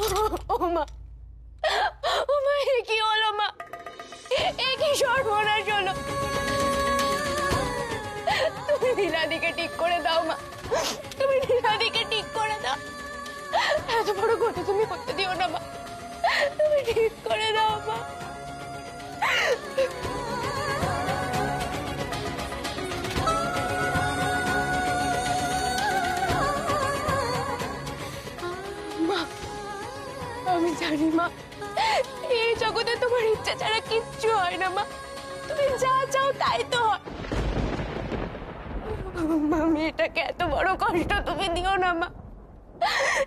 ও মা, ও মা, এ কি হলো মা? এ কি সর্বনাশ হলো? তুমি নীলাদিকে ঠিক করে দাও মা, তুমি নীলাদিকে ঠিক করে দাও। এত বড় কথা তুমি করতে দিও না মা, তুমি ঠিক করে দাও মা। মা, আমি জানি মা, এই জগতে তোমার ইচ্ছা ছাড়া কিচ্ছু হয় না মা। তুমি যা চাও তাই তো হয়। মেয়েটাকে এত বড় কষ্ট তুমি দিও না মা।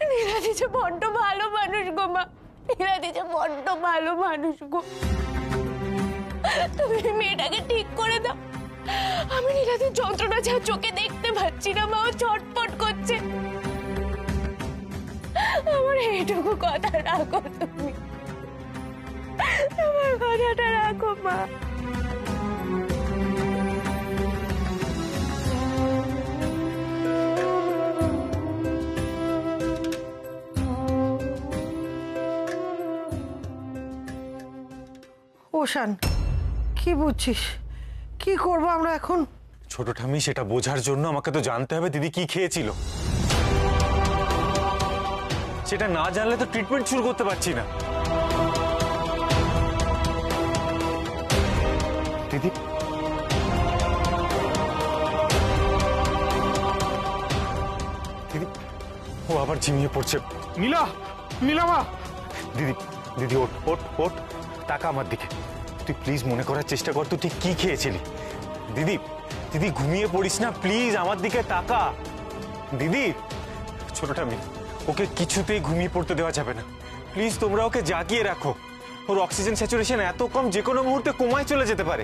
নীলাদি যে বড্ড ভালো মানুষ গো মা, নীলাদি যে বড্ড ভালো মানুষ গো। তুমি মেয়েটাকে ঠিক করে দাও। আমি নীলাদির যন্ত্রণা যা চোখে দেখতে পাচ্ছি না মা, ও ছটফট করছে। আমার এইটুকু কথা রাখো তুমি, আমার কথাটা রাখো মা। ওশান, কি বুঝছিস? কি করবো আমরা এখন? ছোট ঠাম্মি, সেটা বোঝার জন্য আমাকে তো জানতে হবে দিদি কি খেয়েছিল। সেটা না জানলে তো ট্রিটমেন্ট শুরু করতে পারছি না। দিদি, দিদি, ও আবার ঝিমিয়ে পড়ছে। নীলা, নীলামা! দিদি, দিদি, ওঠ ওঠ ওঠ, তাকা আমার দিকে। তুই প্লিজ মনে করার চেষ্টা কর তুই ঠিক কি খেয়েছিলি। দিদি, দিদি, ঘুমিয়ে পড়িস না প্লিজ, আমার দিকে তাকা। দিদি, ছোটটা মেয়ে, ওকে কিছুতেই ঘুমিয়ে পড়তে দেওয়া যাবে না। প্লিজ তোমরা ওকে জাগিয়ে রাখো। ওর অক্সিজেন স্যাচুরেশন এত কম, যে কোনো মুহূর্তে কোমায় চলে যেতে পারে।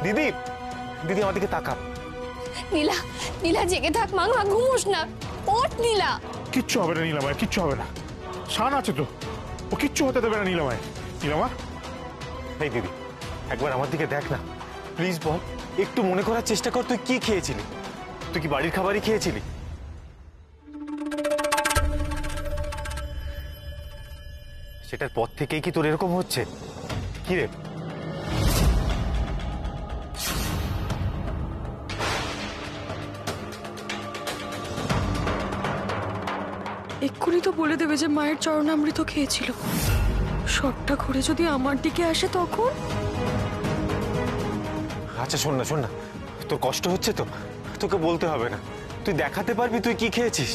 দিদি, দিদি, আমার দিকে তাকা। নীলা, নীলা জেগে থাক মা, ঘুমোস না। ওঠ নীলা। কিচ্ছু হবে না নীলামায়, কিচ্ছু হবে না। শান আছে তো, ও কিচ্ছু হতে দেবে না নীলামায়। নীলামা, এই দিদি, একবার আমার দিকে দেখ না প্লিজ। বল, একটু মনে করার চেষ্টা কর তুই কি খেয়েছিলি। তুই কি বাড়ির খাবারই খেয়েছিলি? সেটার পর থেকেই কি তোর এরকম হচ্ছে? কি রে? এক্ষুনি তো বলে দেবে যে মায়ের চরণামৃত খেয়েছিল। সবটা ঘুরে যদি আমার দিকে আসে তখন? আচ্ছা শোন না, শোন না, তোর কষ্ট হচ্ছে তো, তোকে বলতে হবে না। তুই দেখাতে পারবি তুই কি খেয়েছিস?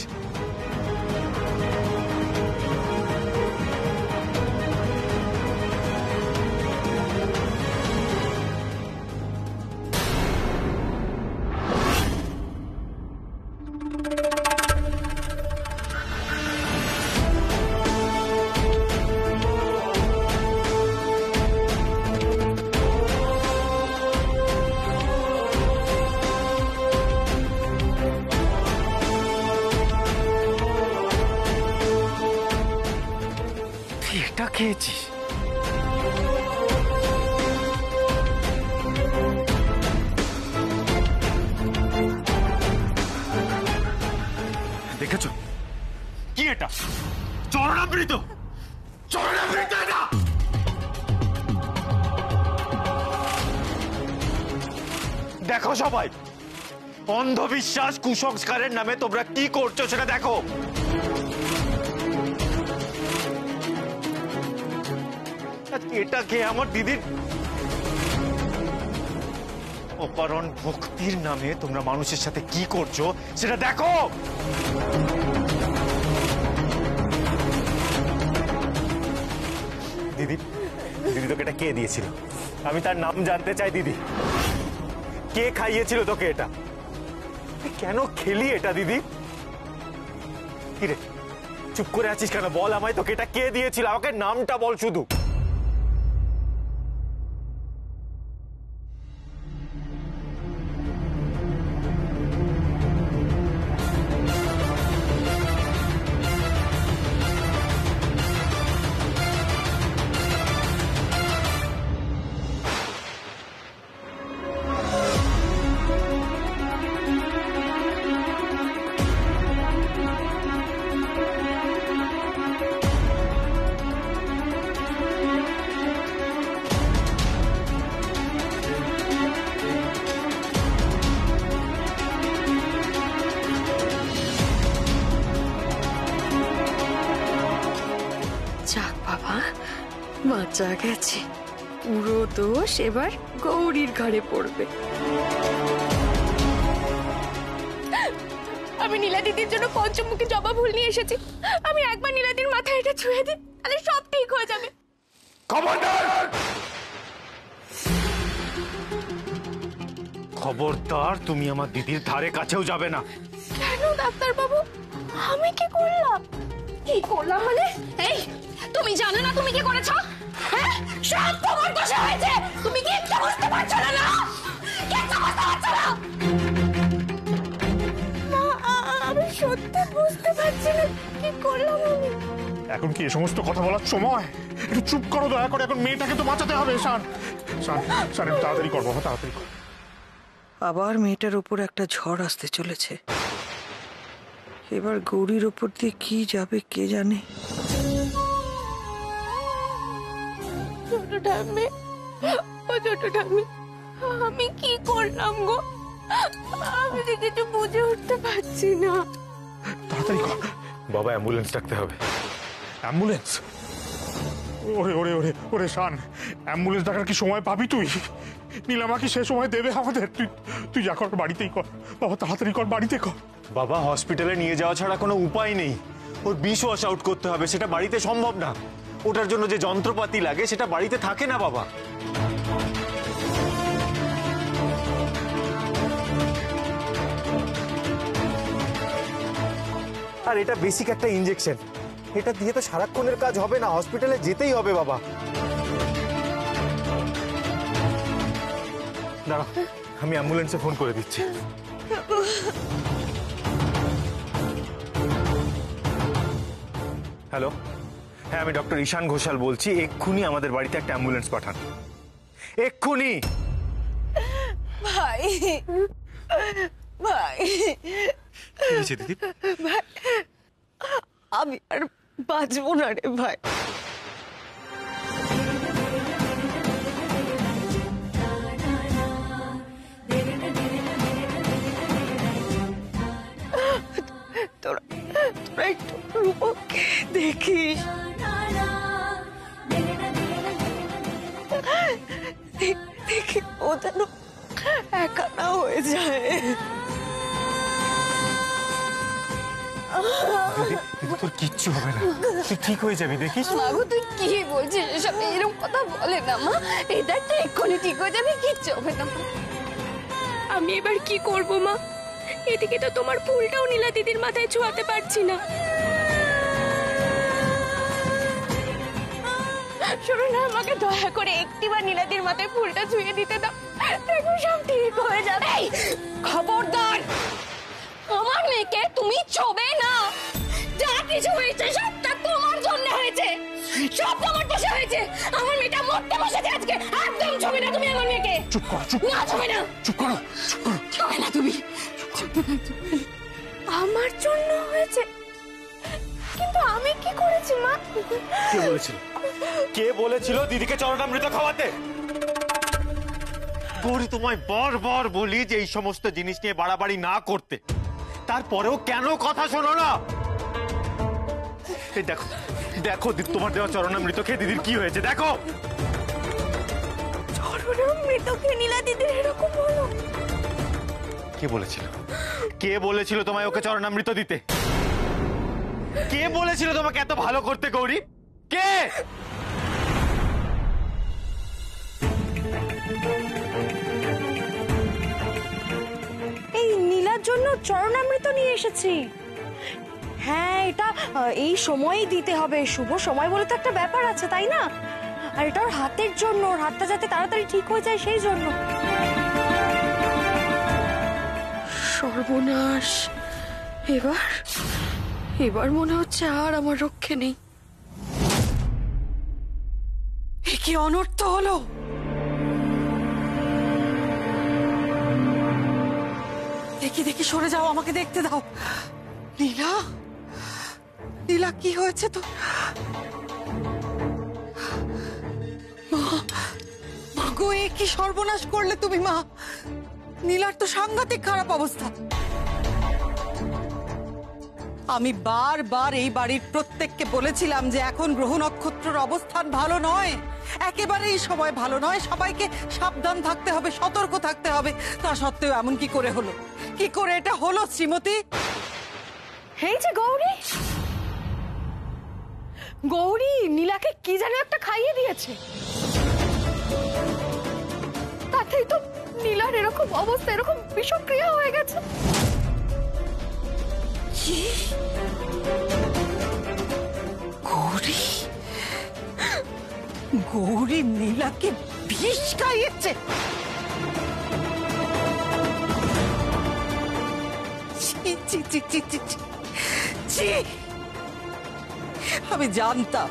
এটা খেয়েছিস? দেখেছো কি এটা? চরণামৃত, চরণামৃত এটা। দেখো সবাই, অন্ধবিশ্বাস কুসংস্কারের নামে তোমরা কি করছো সেটা দেখো। এটা খেয়ে আমার দিদির অপারণ ভক্তির নামে তোমরা মানুষের সাথে কি করছো সেটা দেখো। দিদি, দিদি, তোকে এটা কে দিয়েছিল? আমি তার নাম জানতে চাই। দিদি, কে খাইয়েছিল তোকে এটা? কেন খেলি এটা? দিদি, কি রে চুপ করে আছিস কেন? বল আমায়, তোকে এটা কে দিয়েছিল? আমাকে নামটা বল শুধু। বাঁচা গেছে, পুরো দোষ এবার গৌরীর ঘাড়ে পড়বে। আমি নীলা দিদির জন্য পঞ্চমুখী জবা ফুল নিয়ে এসেছি। আমি একবার নীলাদির মাথায় এটা ছুঁয়ে দিই, তাহলে সব ঠিক হয়ে যাবে। খবরদার! খবরদার, তুমি আমার দিদির ধারে কাছেও যাবে না। কেন ডাক্তার বাবু, আমি কি করলাম? কি করলাম মানে? এই, তুমি জানো না তুমি কি করেছো? হ্যাঁ, সব তোমার দোষে হয়েছে। তুমি কিচ্ছু বুঝতে পারছো না, না কিচ্ছু বুঝতে পারছো না। মা, আমি সত্যি বুঝতে পারছি না কি করলাম আমি। এখন কি এই সমস্ত কথা বলার সময়? একটু চুপ করো দয়া করে, এখন মেয়েটাকে তো বাঁচাতে হবে। শান শান শান, তাড়াতাড়ি কর বাবা, তাড়াতাড়ি কর। আবার মেয়েটার ওপর একটা ঝড় আসতে চলেছে। এবার গৌরীর ওপর দিয়ে কি যাবে কে জানে। ছোট ঠাম্মি, ও ছোট ঠাম্মি, আমি কি করলাম গো? আমি তো কিছু বুঝে উঠতে পারছি না। তাড়াতাড়ি কর বাবা, অ্যাম্বুলেন্স ডাকতে হবে। অ্যাম্বুলেন্স? ওরে ওরে ওরে ওরে শান, অ্যাম্বুলেন্স ডাকার কি সময় পাবি তুই? নীলামা কি সে সময় দেবে আমাদের? তুই তুই যা কর বাড়িতেই কর বাবা, তাড়াতাড়ি কর, বাড়িতে কর। বাবা, হসপিটালে নিয়ে যাওয়া ছাড়া কোনো উপায় নেই। ওর বিষ ওয়াশ আউট করতে হবে, সেটা বাড়িতে সম্ভব না। ওটার জন্য যে যন্ত্রপাতি লাগে সেটা বাড়িতে থাকে না বাবা। আর এটা বেসিক একটা ইনজেকশন, এটা দিয়ে তো সারাক্ষণের কাজ হবে না, হসপিটালে যেতেই হবে বাবা। দাঁড়াও, আমি অ্যাম্বুলেন্সে ফোন করে দিচ্ছি। হ্যালো, হ্যাঁ আমি ডক্টর ঈশান ঘোষাল বলছি। এক্ষুনি আমাদের বাড়িতে একটা অ্যাম্বুলেন্স পাঠান, এক্ষুনি। ভাই, ভাই, কি হয়েছে দিদি? ভাই, আমি আর বাঁচবো না রে ভাই। তোরা তোরা একটু রূপককে দেখিস, দেখি ও যেন একা না হয়ে যায়। দিদি, তোর কিচ্ছু হবে না, তুই ঠিক হয়ে যাবি, দেখিস। মাগো, তুই কি বলছিস এসব? এরকম কথা বলে না মা। এটা এক্ষুনি ঠিক হয়ে যাবে, কিচ্ছু হবে না। আমি এবার কি করব মা? এদিকে তো তোমার ফুলটাও নীলা দিদির মাথায় ছোঁয়াতে পারছি না। শোনো না, আমাকে দয়া করে একটিবার নীলাদির মাথায় ফুলটা ছুঁয়ে দিতে দাও, দেখো সব ঠিক হয়ে যাবে। খবরদার, আমার মেয়েকে তুমি ছোবে না। যা কিছু হয়েছে সবটা তোমার জন্য হয়েছে, সব তোমার দোষে হয়েছে। আমার মেয়েটা মরতে বসেছে আজকে, একদম ছোবে না তুমি আমার মেয়েকে। চুপ করো, চুপ না, ছোবে না, চুপ করো, চুপ করো। ছোবে না তুমি। আমার জন্য হয়েছে, কিন্তু আমি কি করেছি মা? কে বলেছিল? কে বলেছিল দিদিকে চরণামৃত খাওয়াতে? গৌরী, তোমায় বারবার বলি যে এই সমস্ত জিনিস নিয়ে বাড়াবাড়ি না করতে, তারপরেও কেন কথা শোনো না? এই দেখো দেখো, তোমার দেওয়া চরণামৃত খেয়ে দিদির কি হয়েছে দেখো। চরণামৃত খেয়ে নীলা দিদির এরকম হলো? কে বলেছিল? কে বলেছিল তোমায় ওকে চরণামৃত দিতে? কে বলেছিল তোমাকে এত ভালো করতে গৌরী? কে? এই নীলার জন্য চরণামৃত নিয়ে এসেছি। হ্যাঁ, এটা এই সময়ই দিতে হবে, শুভ সময় বলে তো একটা ব্যাপার আছে, তাই না? আর এটা ওর হাতের জন্য, ওর হাতটা যাতে তাড়াতাড়ি ঠিক হয়ে যায় সেই জন্য। সর্বনাশ, এবার এবার মনে হচ্ছে আর আমার রক্ষে নেই। এ কি অনর্থ হলো? দেখি দেখি, সরে যাও, আমাকে দেখতে দাও। নীলা, নীলা, কি হয়েছে তো? মা গো, এ কি সর্বনাশ করলে তুমি মা? নীলার তো সাংঘাতিক খারাপ অবস্থা। আমি বারবার এই বাড়ির প্রত্যেককে বলেছিলাম যে এখন গ্রহ নক্ষত্রের অবস্থান ভালো নয়, একেবারেই সময় ভালো নয়, সবাইকে সাবধান থাকতে হবে, সতর্ক থাকতে হবে। তা সত্ত্বেও এমন কি করে হলো? কি করে এটা হলো শ্রীমতী? এই যে গৌরী, গৌরী নীলাকে কি যেন একটা খাইয়ে দিয়েছে, তাতেই তো নীলার এরকম অবস্থা, এরকম বিষক্রিয়া হয়ে গেছে। গৌরী, গৌরী নীলাকে বিষ খাইয়েছে? ছি, ছি, ছি, ছি, ছি, ছি, ছি। আমি জানতাম,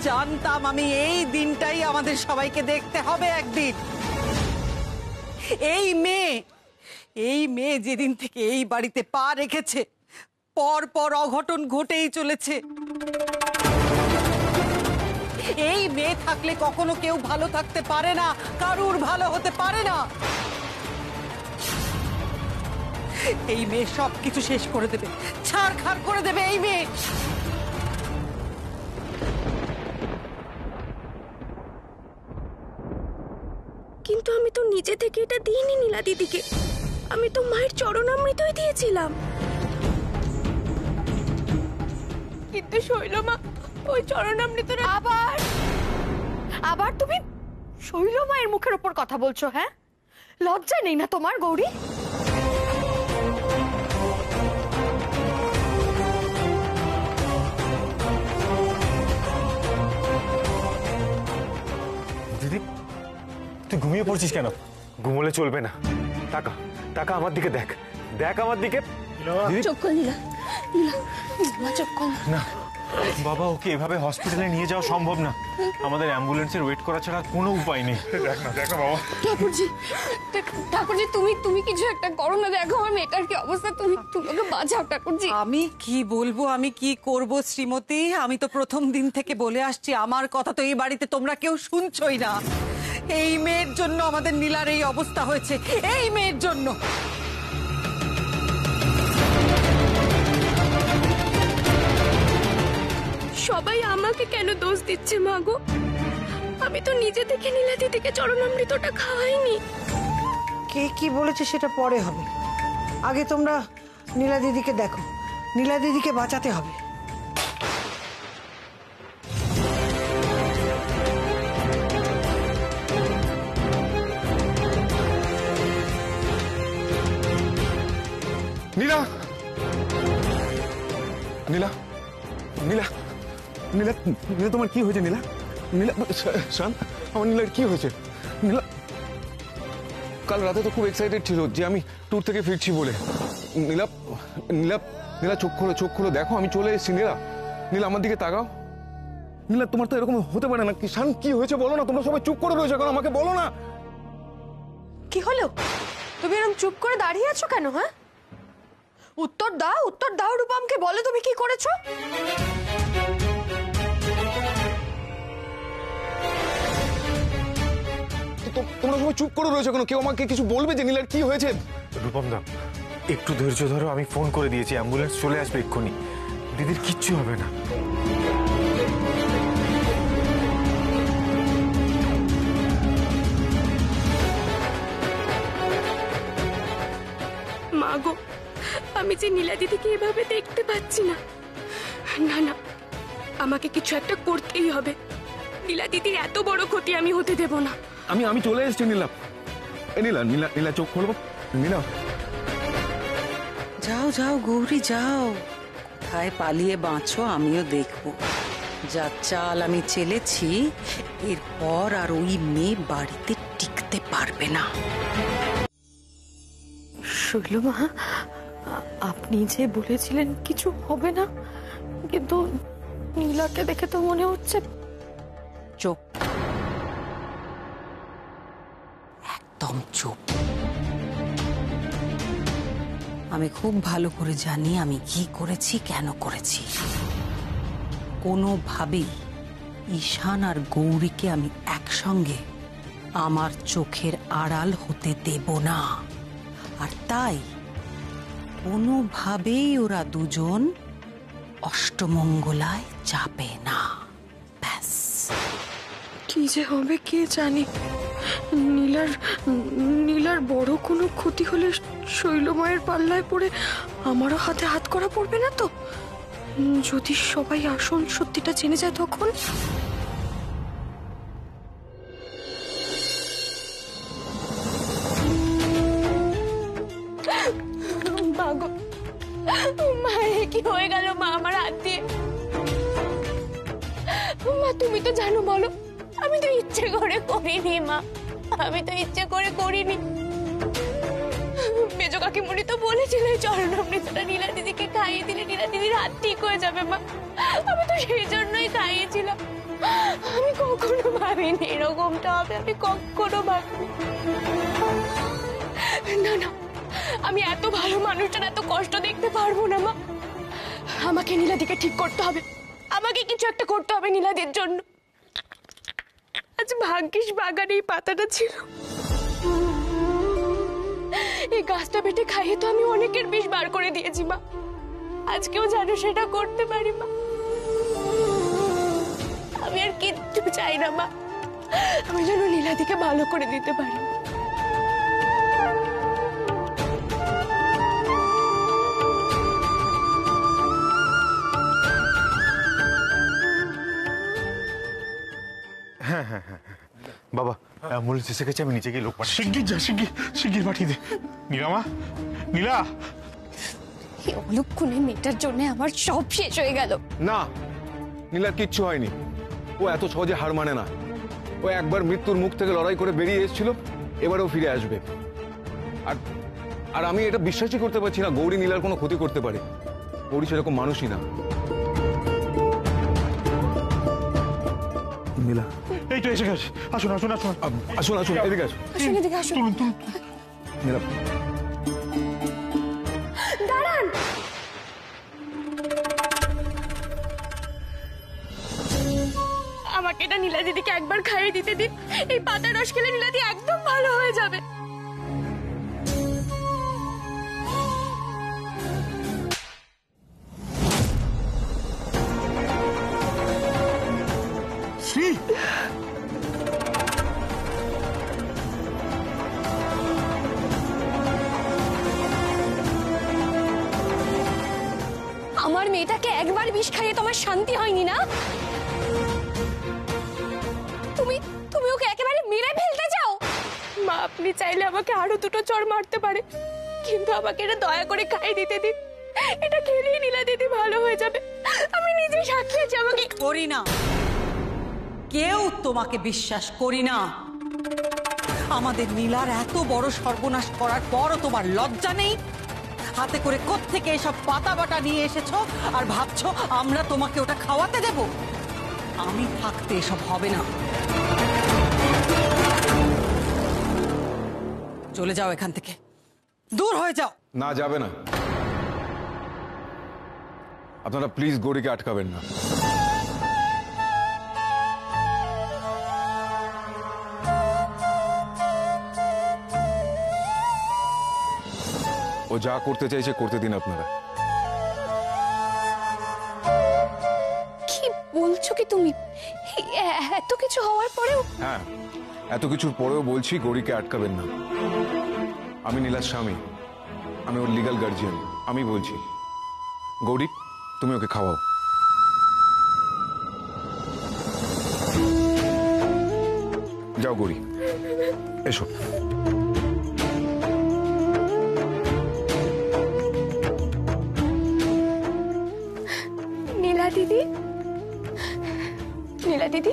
জানতাম আমি এই দিনটাই আমাদের সবাইকে দেখতে হবে একদিন। এই মেয়ে যেদিন থেকে এই বাড়িতে পা রেখেছে, পর পর অঘটন ঘটেই চলেছে। এই মেয়ে থাকলে কখনো কেউ ভালো থাকতে পারে না, কারুর ভালো হতে পারে না। এই মেয়ে সবকিছু শেষ করে দেবে, ছাড়খাড় করে দেবে এই মেয়ে। কিন্তু আমি তো নিজে থেকে এটা দিইনি নীলা দিদিকে, আমি তো মায়ের চরণামৃতই দিয়েছিলাম। কিন্তু শৈলমা ওই চরণামৃতটা আবার তুমি শৈল মায়ের মুখের ওপর কথা বলছো? হ্যাঁ, লজ্জা নেই না তোমার গৌরী? দিদি তুই ঘুমিয়ে পড়ছিস কেন? ঘুমোলে চলবে না। টাকা টাকা আমার দিকে দেখ, দেখ আমার দিকে। দিদি চোখ খোল নীলা, নীলা, নীলা চোখ খোল। না বাবা, ওকে এভাবে হসপিটালে নিয়ে যাওয়া সম্ভব না। আমাদের অ্যাম্বুলেন্সের ওয়েট করা ছাড়া কোনো উপায় নেই। দেখ না বাবা। ঠাকুরজি, ঠাকুরজি তুমি কিছু একটা করো না, দেখো আমার মেয়েটার কি অবস্থা, তুমি ওকে বাঁচাও ঠাকুরজি। আমি কি বলবো, আমি কি করব শ্রীমতী? আমি তো প্রথম দিন থেকে বলে আসছি, আমার কথা তো এই বাড়িতে তোমরা কেউ শুনছই না। এই মেয়ের জন্য আমাদের নীলার এই অবস্থা হয়েছে, এই মেয়ের জন্য। সবাই আমাকে কেন দোষ দিচ্ছে মা গো? আমি তো নিজে থেকে নীলা দিদিকে চরণামৃতটা খাওয়াইনি। কে কি বলেছে সেটা পরে হবে, আগে তোমরা নীলা দিদিকে দেখো, নীলা দিদিকে বাঁচাতে হবে। নীলা, নীলা, নীলা, নীলা, নীলা, তোমার কি হয়েছে নীলা? নীলা, শান, আমার নীলার কি হয়েছে? নীলা কাল রাতে তো খুব এক্সাইটেড ছিল যে আমি ট্যুর থেকে ফিরছি বলে। নীলা, নীলা, নীলা চোখ খোলো, চোখ খোলো, দেখো আমি চলে এসেছি। নীলা, নীলা আমার দিকে তাকাও। নীলা তোমার তো এরকম হতে পারে না। শান কি হয়েছে বলো না? তোমরা সবাই চুপ করে রয়েছে কেন? আমাকে বলো না। কি হলো? তুমি এরকম চুপ করে দাঁড়িয়ে আছো কেন? হ্যাঁ, উত্তর দাও, উত্তর দাও রূপমকে, বলো তুমি কি করেছো? তোমরা সবাই চুপ করে রয়েছে কেন? কেউ আমাকে কিছু বলবে যে নীলার কি হয়েছে? রূপম দা একটু ধৈর্য ধরো, আমি ফোন করে দিয়েছি, অ্যাম্বুলেন্স চলে আসবে এক্ষুনি। দিদির কিচ্ছু হবে না। মা গো, আমি যে নীলা দিদিকে এভাবে দেখতে পাচ্ছি না। না না, আমাকে কিছু একটা করতেই হবে। নীলা দিদির এত বড় ক্ষতি আমি হতে দেব না। আমি চলে এসেছি নীলা। নীলা, নীলা, নীলা চোখ খোলবো। নীলা, যাও যাও গৌরী যাও, কোথায় পালিয়ে বাঁচো আমিও দেখবো। যা চাল আমি চেলেছি, এরপর আর ওই মেয়ে বাড়িতে টিকতে পারবে না। শৈলমা, আপনি যে বলেছিলেন কিছু হবে না, কিন্তু নীলাকে দেখে তো মনে হচ্ছে। চুপ, একদম চুপ। আমি খুব ভালো করে জানি আমি কি করেছি, কেন করেছি। কোনোভাবেই ঈশান আর গৌরীকে আমি একসঙ্গে আমার চোখের আড়াল হতে দেব না। আর তাই কোনোভাবেই ওরা দুজন অষ্টমঙ্গলায় যাবে না। ব্যাস। কি যে হবে কে জানে। নীলার বড় কোনো ক্ষতি হলে শৈলমায়ের পাল্লায় পড়ে আমারও হাতে হাত করা পড়বে না তো? যদি সবাই আসল সত্যিটা জেনে যায় তখন? মাগো, মা এ কি হয়ে গেল মা আমার হাত দিয়ে? মা তুমি তো জানো, বলো আমি তো ইচ্ছে করে করিনি মা, আমি তো ইচ্ছে করে করিনি। মেজো কাকিমণি তো বলেছিল চরণামৃতটা নীলা দিদিকে খাইয়ে দিলে নীলা দিদির হাত ঠিক হয়ে যাবে মা, আমি তো সেই জন্যই খাইয়েছিলাম। আমি কখনো ভাবিনি এরকমটা হবে, আমি কখনো ভাবিনি। না না, আমি এত ভালো মানুষটার এত কষ্ট দেখতে পারবো না মা, আমাকে নীলাদিকে ঠিক করতে হবে, আমাকে কিছু একটা করতে হবে নীলাদির জন্য। আজ ভাগ্যিস বাগানে এই পাতাটা ছিল, এই গাছটা বেটে খাইয়ে তো আমি অনেকের বিষ বার করে দিয়েছি মা, আজকেও জানো সেটা করতে পারি মা। আমি আর কিচ্ছু চাই না মা, আমি যেন নীলাদিকে ভালো করে দিতে পারি। বাবা অ্যাম্বুলেন্স এসে গেছে, আমি নিচে গিয়ে লোক পাঠাচ্ছি। শিগগির যা, শিগগির পাঠিয়ে দে। নীলামা, নীলা। এই অলক্ষণে মেয়েটার জন্য আমার সব শেষ হয়ে গেল। না, নীলার কিচ্ছু হয়নি। ও এত সহজে হার মানে না। ও একবার মৃত্যুর মুখ থেকে লড়াই করে বেরিয়ে এসেছিল, এবারেও ফিরে আসবে। আর আমি এটা বিশ্বাসই করতে পারছি না গৌরী নীলার কোনো ক্ষতি করতে পারে। গৌরী সেরকম মানুষই না। নীলা, এই তো এসে গেছে। আসুন আসুন আসুন আসুন আসুন, এদিকে আসুন। আসুন এদিকে আসুন। তুলুন তুলুন। নীলা, দাঁড়ান, আমাকে এটা নীলা দিদিকে একবার খাইয়ে দিতে দিন, এই পাতার রস খেলে নীলা দি একদম ভালো হয়ে যাবে। শ্রী, আমার মেয়েটাকে একবার বিষ খাইয়ে তোমার শান্তি হয়নি না? তুমি ওকে একেবারে মেরে ফেলতে চাও? মা আপনি চাইলে আমাকে আরো দুটো চড় মারতে পারে, কিন্তু আমাকে এটা দয়া করে খাইয়ে দিতে দিন, এটা খেলেই নীলা দিদি ভালো হয়ে যাবে। আমি নিজে সাক্ষী আছি, আমাকে করি না, কেউ তোমাকে বিশ্বাস করি না। আমাদের নীলার এত বড় সর্বনাশ করার পরও তোমার লজ্জা নেই? হাতে করে কোত্থেকে এসব পাতা বাটা নিয়ে এসেছো আর ভাবছো আমরা তোমাকে ওটা খাওয়াতে দেব? আমি থাকতে এসব হবে না। চলে যাও এখান থেকে, দূর হয়ে যাও। না, যাবে না। আপনারা প্লিজ গৌরীকে আটকাবেন না। ও যা করতে চাইছে করতে দিন আপনারা। কি বলছো কি তুমি? এত কিছু হওয়ার পরেও? হ্যাঁ, এত কিছুর পরেও বলছি গৌরীকে আটকাবেন না। আমি নীলার স্বামী, আমি ওর লিগ্যাল গার্জিয়ান, আমি বলছি গৌরী তুমি ওকে খাওয়াও। যাও গৌরী, এসো। নীলা দিদি, নীলা দিদি,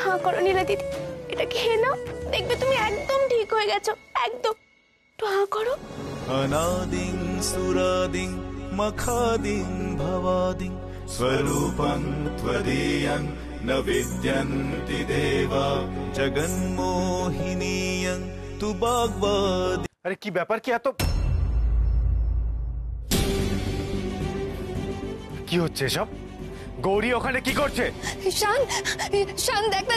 হ্যাঁ করো নীলা দিদি, এটা খেয়ে নাও, দেখবে তুমি একদম ঠিক হয়ে গেছো, একদম। তো হ্যাঁ করো। अनादिं सुरादिं मखादिं भवादिं स्वरूपं त्वदीयं न विद्यन्ति देवा जगन्मोहिनीयं तु वाग्वादी। আরে কি ব্যাপার, কি এত কি হচ্ছে সব? গৌরী ওখানে কি করছে? শান, শান দেখ না,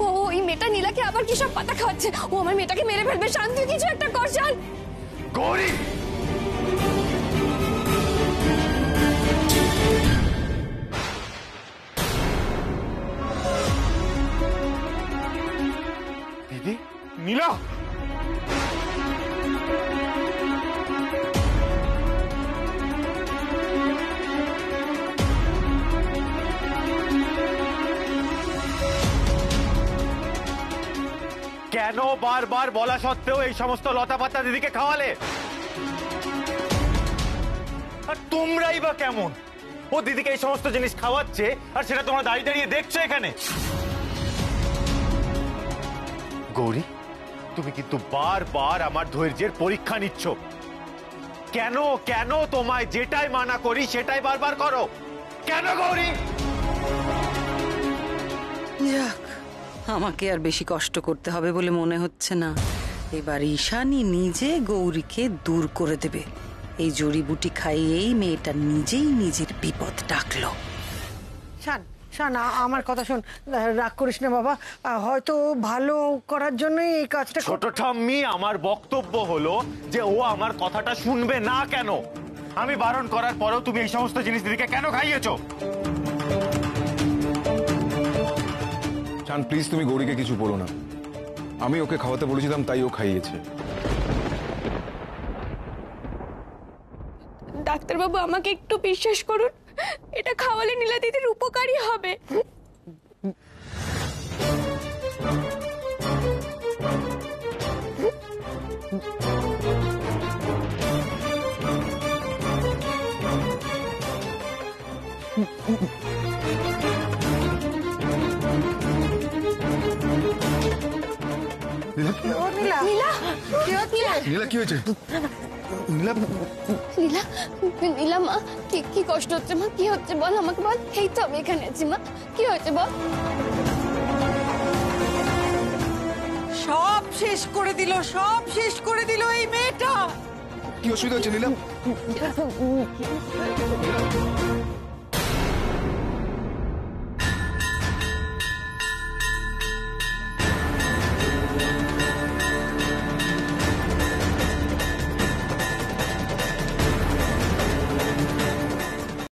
ও ওই মেয়েটা নীলাকে আবার কি সব পাতা খাওয়াচ্ছে, ও আমার মেয়েটাকে মেরে ফেলবে। শান তুই কিছু একটা কর শান। গৌরী! নীলা কেন বারবার বলা সত্ত্বেও এই সমস্ত লতাপাতা দিদিকে খাওয়ালে? আর তোমরাই বা কেমন? ও দিদিকে এই সমস্ত জিনিস খাওয়াচ্ছে আর সেটা তোমরা দাঁড়িয়ে দাঁড়িয়ে দেখছো এখানে। গৌরী, তুমি কিন্তু বারবার আমার ধৈর্যের পরীক্ষা নিচ্ছ। কেন কেন তোমায় যেটাই মানা করি সেটাই বারবার করো কেন গৌরী? যাক, আমাকে আর বেশি কষ্ট করতে হবে বলে মনে হচ্ছে না। এবার ঈশানী নিজে গৌরীকে দূর করে দেবে। এই জড়িবুটি খাইয়েই মেয়েটা নিজেই নিজের বিপদ ডাকলো। শান শান আমার কথা শোন, রাগ করিস না বাবা, হয়তো ভালো করার জন্যই এই কাজটা। ছোট ঠাম্মি, আমার বক্তব্য হলো যে ও আমার কথাটা শুনবে না কেন? আমি বারণ করার পরেও তুমি এই সমস্ত জিনিস দিদিকে কেন খাইয়েছো? শান প্লিজ তুমি গৌরীকে কিছু বলো না, আমি ওকে খাওয়াতে বলেছিলাম তাই ও খাইয়েছে। ডাক্তারবাবু, আমাকে একটু বিশ্বাস করুন, এটা খাওয়ালে নীলা দিদির উপকারই হবে। নীলা নীলা, নীলা কি হয়েছে? নীলা নীলা, নীলা মা, কি কষ্ট হচ্ছে মা? কি হচ্ছে বল আমাকে, বল। এই তো আমি এখানে আছি মা, কি হয়েছে বল। সব শেষ করে দিল, সব শেষ করে দিল এই মেয়েটা। কি অসুবিধা হচ্ছে নীলা?